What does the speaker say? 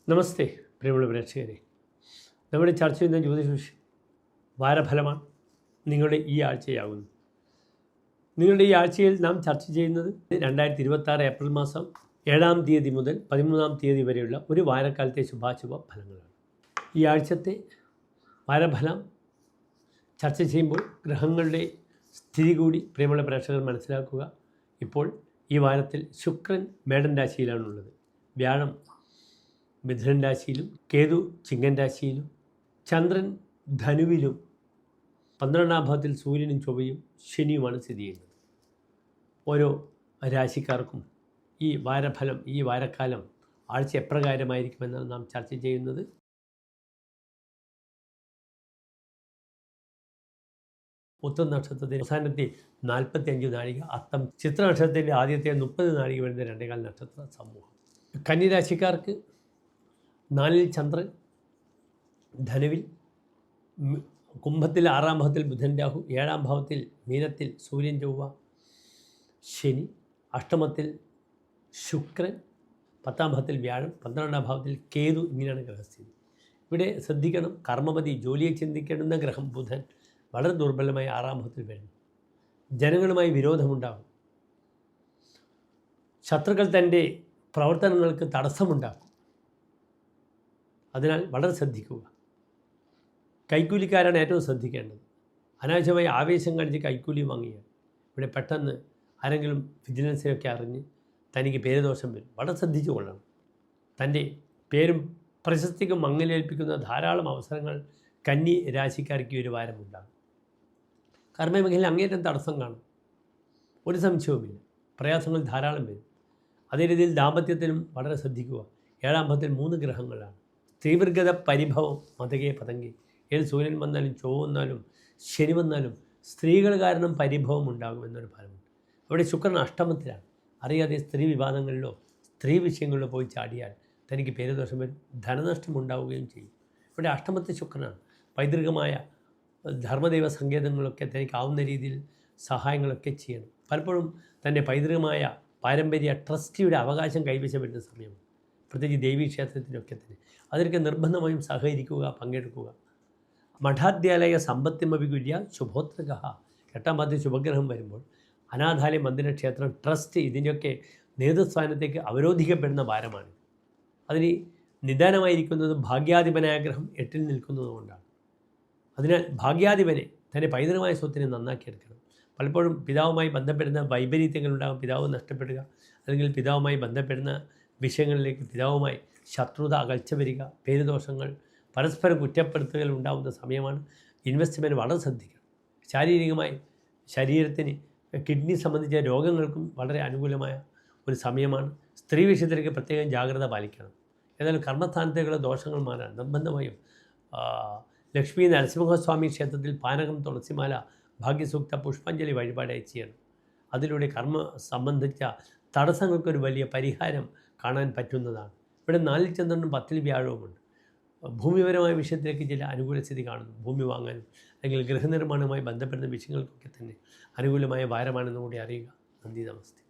നമസ്തേ പ്രിയമുള്ള പ്രേക്ഷകരെ, നമ്മുടെ ചർച്ച ചെയ്യുന്ന ജ്യോതിഷ വിഷയം വാരഫലമാണ്. നിങ്ങളുടെ ഈ ആഴ്ചയാകുന്നു. നിങ്ങളുടെ ഈ ആഴ്ചയിൽ നാം ചർച്ച ചെയ്യുന്നത് 2026 ഏപ്രിൽ മാസം 7-ാം തീയതി മുതൽ 13-ാം തീയതി വരെയുള്ള ഒരു വാരക്കാലത്തെ ശുഭാശുഭ ഫലങ്ങളാണ്. ഈ ആഴ്ചത്തെ വാരഫലം ചർച്ച ചെയ്യുമ്പോൾ ഗ്രഹങ്ങളുടെ സ്ഥിതി കൂടി പ്രിയമുള്ള പ്രേക്ഷകർ മനസ്സിലാക്കുക. ഇപ്പോൾ ഈ വാരത്തിൽ ശുക്രൻ മേടൻ രാശിയിലാണുള്ളത്, വ്യാഴം മിഥുനൻ രാശിയിലും, കേതു ചിങ്ങൻ രാശിയിലും, ചന്ദ്രൻ ധനുവിലും, 12-ാം ഭാവത്തിൽ സൂര്യനും ചൊവ്വയും ശനിയുമാണ് സ്ഥിതി ചെയ്യുന്നത്. ഓരോ രാശിക്കാർക്കും ഈ വാരഫലം, ഈ വാരക്കാലം ആഴ്ച എപ്രകാരമായിരിക്കുമെന്നാണ് നാം ചർച്ച ചെയ്യുന്നത്. ഉത്തരം നക്ഷത്രത്തിൻ്റെ അവസാനത്തെ 45 നാഴിക, അത്തം ചിത്ര നക്ഷത്രത്തിൻ്റെ ആദ്യത്തെ 30 നാഴിക വരുന്ന 2.25 നക്ഷത്ര സമൂഹം. കന്നിരാശിക്കാർക്ക് 4-ൽ ചന്ദ്രൻ, ധനുവിൽ, കുംഭത്തിൽ 6-ാം ഭാവത്തിൽ ബുധൻ രാഹു, 7-ാം ഭാവത്തിൽ മീനത്തിൽ സൂര്യൻ ചൊവ്വ ശനി, അഷ്ടമത്തിൽ ശുക്രൻ, 10-ാം ഭാവത്തിൽ വ്യാഴം, 12-ാം ഭാവത്തിൽ കേതു. ഇങ്ങനെയാണ് ഗ്രഹസ്ഥിതി. ഇവിടെ ശ്രദ്ധിക്കണം, കർമ്മപതി ജോലിയെ ചിന്തിക്കേണ്ടുന്ന ഗ്രഹം ബുധൻ വളരെ ദുർബലമായി 6-ാം ഭാവത്തിൽ വരുന്നു. ജനങ്ങളുമായി വിരോധമുണ്ടാകും. ശത്രുക്കൾ തൻ്റെ പ്രവർത്തനങ്ങൾക്ക് തടസ്സമുണ്ടാക്കും. അതിനാൽ വളരെ ശ്രദ്ധിക്കുക. കൈക്കൂലിക്കാരാണ് ഏറ്റവും ശ്രദ്ധിക്കേണ്ടത്. അനാവശ്യമായി ആവേശം കാണിച്ച് കൈക്കൂലി വാങ്ങിയാൽ ഇവിടെ പെട്ടെന്ന് ആരെങ്കിലും വിജിലൻസിനൊക്കെ അറിഞ്ഞ് തനിക്ക് പേരുദോഷം വരും. വളരെ ശ്രദ്ധിച്ചു കൊള്ളണം. തൻ്റെ പേരും പ്രശസ്തിക്കും മങ്ങലേൽപ്പിക്കുന്ന ധാരാളം അവസരങ്ങൾ കന്നി രാശിക്കാർക്ക് ഒരു വാരമുണ്ടാകും. കർമ്മമേഖലയിൽ അങ്ങേറ്റം തടസ്സം കാണും, ഒരു സംശയവുമില്ല. പ്രയാസങ്ങൾ ധാരാളം വരും. അതേ രീതിയിൽ ദാമ്പത്യത്തിനും വളരെ ശ്രദ്ധിക്കുക. 7-ാം ഭാവത്തിൽ 3 ഗ്രഹങ്ങളാണ്. തീവ്രഗത പരിഭവം മതകേ പതങ്കി. ഏത് സൂര്യൻ വന്നാലും ചൊവ്വ വന്നാലും ശനി വന്നാലും സ്ത്രീകൾ കാരണം പരിഭവം ഉണ്ടാകുമെന്നൊരു ഫലമുണ്ട്. അവിടെ ശുക്രൻ അഷ്ടമത്തിലാണ്. അറിയാതെ സ്ത്രീ വിവാദങ്ങളിലോ സ്ത്രീ വിഷയങ്ങളിലോ പോയി ചാടിയാൽ തനിക്ക് പേരുദോഷം വരും, ധനനഷ്ടം ഉണ്ടാവുകയും ചെയ്യും. ഇവിടെ അഷ്ടമത്തിൽ ശുക്രനാണ്. പൈതൃകമായ ധർമ്മദൈവ സങ്കേതങ്ങളൊക്കെ തനിക്കാവുന്ന രീതിയിൽ സഹായങ്ങളൊക്കെ ചെയ്യണം. പലപ്പോഴും തൻ്റെ പൈതൃകമായ പാരമ്പര്യ ട്രസ്റ്റിയുടെ അവകാശം കൈവശം വരുന്ന സമയമാണ്, പ്രത്യേകിച്ച് ദേവീക്ഷേത്രത്തിനൊക്കെ തന്നെ. അതിലൊക്കെ നിർബന്ധമായും സഹകരിക്കുക, പങ്കെടുക്കുക. മഠാദ്യാലയ സമ്പത്തിമവികുല്യ ശുഭോത്രക. 8-ാം ഭാവത്തിൽ ശുഭഗ്രഹം വരുമ്പോൾ അനാഥാലയം, മന്ദിരക്ഷേത്രം, ട്രസ്റ്റ് ഇതിൻ്റെയൊക്കെ നേതൃസ്ഥാനത്തേക്ക് അവരോധിക്കപ്പെടുന്ന വാരമാണ്. അതിന് നിദാനമായിരിക്കുന്നത് ഭാഗ്യാധിപനായ ഗ്രഹം 8-ൽ നിൽക്കുന്നതുകൊണ്ടാണ്. അതിനാൽ ഭാഗ്യാധിപനെ, തൻ്റെ പൈതൃകമായ സ്വത്തിനെ നന്നാക്കിയെടുക്കണം. പലപ്പോഴും പിതാവുമായി ബന്ധപ്പെടുന്ന വൈപരീത്യങ്ങളുണ്ടാകും. പിതാവ് നഷ്ടപ്പെടുക, അല്ലെങ്കിൽ പിതാവുമായി ബന്ധപ്പെടുന്ന വിഷയങ്ങളിലേക്ക് പിതാവുമായി ശത്രുത, അകൽച്ച വരിക, പേരുദോഷങ്ങൾ, പരസ്പരം കുറ്റപ്പെടുത്തുകൾ ഉണ്ടാകുന്ന സമയമാണ്. ഇൻവെസ്റ്റ്മെൻറ്റ് വളരെ ശ്രദ്ധിക്കണം. ശാരീരികമായി ശരീരത്തിന് കിഡ്നി സംബന്ധിച്ച രോഗങ്ങൾക്കും വളരെ അനുകൂലമായ ഒരു സമയമാണ്. സ്ത്രീ വിഷയത്തിലേക്ക് പ്രത്യേകം ജാഗ്രത പാലിക്കണം. ഏതായാലും കർമ്മസ്ഥാനത്തേക്കുള്ള ദോഷങ്ങൾ മാറാൻ നിർബന്ധമായും ലക്ഷ്മി നരസിംഹസ്വാമി ക്ഷേത്രത്തിൽ പാനകം, തുളസിമാല, ഭാഗ്യസൂക്ത, പുഷ്പാഞ്ജലി വഴിപാടായി ചെയ്യണം. അതിലൂടെ കർമ്മ സംബന്ധിച്ച തടസ്സങ്ങൾക്കൊരു വലിയ പരിഹാരം കാണാൻ പറ്റുന്നതാണ്. ഇവിടെ 4-ൽ ചന്ദ്രനും 10-ൽ വ്യാഴവുമുണ്ട്. ഭൂമിപരമായ വിഷയത്തിലേക്ക് ചില അനുകൂല സ്ഥിതി കാണുന്നു. ഭൂമി വാങ്ങാനും അല്ലെങ്കിൽ ഗൃഹനിർമ്മാണവുമായി ബന്ധപ്പെടുന്ന വിഷയങ്ങൾക്കൊക്കെ തന്നെ അനുകൂലമായ വാരമാണെന്ന് കൂടി അറിയുക. നന്ദി, നമസ്തേ.